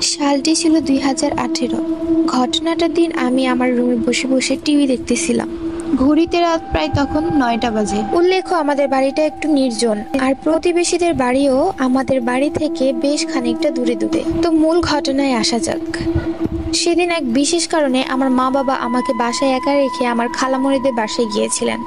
সালটি ছিল 2018। ঘটনাটার দিন আমি আমার রুমে বসে বসে টিভি দেখতেছিলাম। ঘড়িতে রাত প্রায় তখন 9টা বাজে। উল্লেখ্য, আমাদের বাড়িটা একটু নির্জন, আর প্রতিবেশীদের বাড়িও আমাদের বাড়ি থেকে বেশ খানিকটা দূরে দূরে। তো মূল ঘটনায় আসা যাক। সেদিন এক বিশেষ কারণে আমার মা বাবা আমাকে বাসায় একা রেখে আমার খালামণিদের বাসায় গিয়েছিলেন।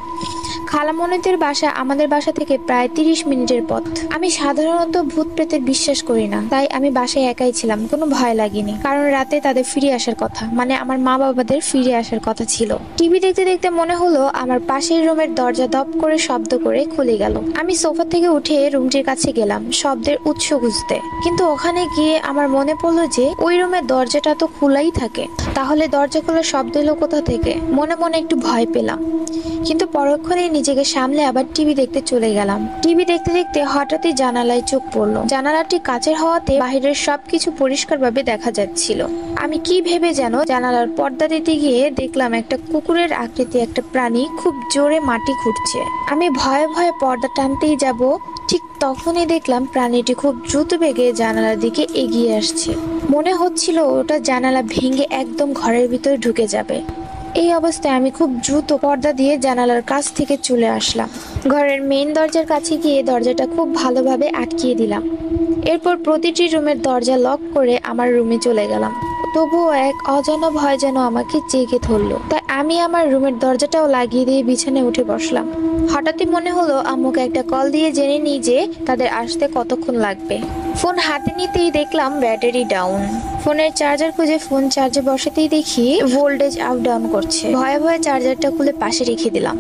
খালামণিদের বাসা আমাদের বাসা থেকে প্রায় 30 মিনিটের পথ। আমি সাধারণত ভূত প্রেতে বিশ্বাস করি না, তাই আমি বাসায় একাই ছিলাম। কোনো ভয় লাগেনি, কারণ রাতে তাদের ফিরে আসার কথা, মানে আমার মা বাবাদের ফিরে আসার কথা ছিল। টিভি দেখতে দেখতে মনে হলো আমার পাশের রুমের দরজা দপ করে শব্দ করে খুলে গেল। আমি সোফা থেকে উঠে রুমটির কাছে গেলাম শব্দের উৎস খুঁজতে, কিন্তু ওখানে গিয়ে আমার মনে পড়লো যে ওই রুমের দরজাটা তো খোলাই থাকে। তাহলে দরজা খোলার শব্দ এলো কোথা থেকে? মনে মনে একটু ভয় পেলাম, কিন্তু পরক্ষণেই নিজেকে সামলে আবার টিভি দেখতে চলে গেলাম। টিভি দেখতে দেখতে হঠাৎই জানালায় চোখ পড়লো। জানালাটি কাচের হওয়াতে বাহিরের সবকিছু পরিষ্কারভাবে দেখা যাচ্ছিল। আমি কি ভেবে যেন জানালার পর্দা দিতে গিয়ে দেখলাম একটা কুকুরের আকৃতি একটা প্রাণী খুব জোরে মাটি খুঁড়ছে। আমি ভয়ে ভয়ে পর্দা টানতেই যাব, ঠিক তখনই দেখলাম প্রাণীটি খুব দ্রুত বেগে জানালার দিকে এগিয়ে আসছে। মনে হচ্ছিল ওটা জানালা ভেঙে একদম ঘরের ভিতরে ঢুকে যাবে। এই অবস্থায় আমি খুব দ্রুত পর্দা দিয়ে জানালার কাছ থেকে চলে আসলাম। ঘরের মেইন দরজার কাছে গিয়ে দরজাটা খুব ভালোভাবে আটকিয়ে দিলাম। এরপর প্রতিটি রুমের দরজা লক করে আমার রুমে চলে গেলাম। তবুও এক অজানা ভয় যেন আমাকে জেগে ধরলো, তাই আমি আমার রুমের দরজাটাও লাগিয়ে দিয়ে বিছানায় উঠে বসলাম। হঠাৎই মনে হলো আম্মুকে একটা কল দিয়ে জেনে নিই যে তাদের আসতে কতক্ষণ লাগবে। ফোন হাতে নিতেই দেখলাম ব্যাটারি ডাউন। ফোনের চার্জার খুঁজে ফোন চার্জে বসাতেই দেখি ভোল্টেজ আপ ডাউন করছে। ভয়ে ভয়ে চার্জারটা খুলে পাশে রেখে দিলাম।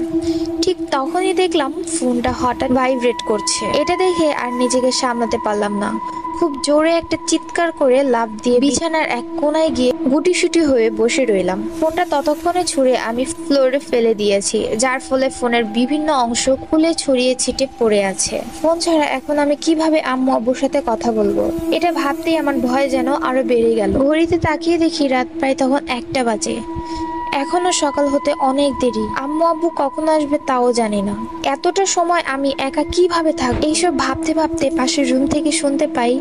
ঠিক তখনই দেখলাম ফোনটা হঠাৎ ভাইব্রেট করছে। এটা দেখে আর নিজেকে সামলাতে পারলাম না। খুব জোরে একটা চিৎকার করে লাফ দিয়ে বিছানার এক কোনায় গিয়ে গুটিসুটি হয়ে বসে রইলাম। ফোনটা ততক্ষণে ছুঁড়ে আমি ফ্লোরে ফেলে দিয়েছি, যার ফলে ফোনের বিভিন্ন অংশ খুলে ছড়িয়ে ছিটে পড়ে আছে। ফোন ছাড়া এখন আমি কিভাবে আম্মু আব্বুর সাথে কথা বলবো, এটা ভাবতেই আমার ভয় যেন আরো বেড়ে গেল। ঘড়িতে তাকিয়ে দেখি রাত প্রায় তখন 1টা বাজে। এখনো সকাল হতে অনেক দেরি। আম্মু আব্বু কখন আসবে তাও জানি না। এতটা সময় আমি একা কিভাবে থাকব? এইসব ভাবতে ভাবতে পাশের রুম থেকে শুনতে পাই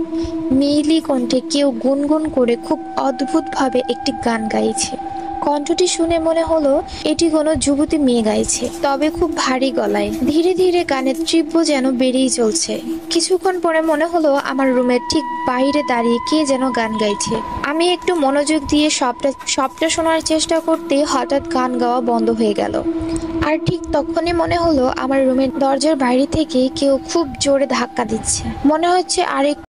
মেইলি কণ্ঠে কেউ গুনগুন করে খুব অদ্ভুত ভাবে একটি গান গাইছে। কণ্ঠটি শুনে মনে হলো এটি কোনো যুবতী মেয়ে গাইছে, তবে খুব ভারী গলায়। ধীরে ধীরে গানের তীব্র যেন বেড়েই চলছে। কিছুক্ষণ পরে মনে হলো আমার রুমের ঠিক বাইরে দাঁড়িয়ে কে যেন গান গাইছে। আমি একটু মনোযোগ দিয়ে সবটা শোনার চেষ্টা করতে হঠাৎ গান গাওয়া বন্ধ হয়ে গেল। আর ঠিক তখনই মনে হলো আমার রুমের দরজার বাইরে থেকে কেউ খুব জোরে ধাক্কা দিচ্ছে। মনে হচ্ছে আরেক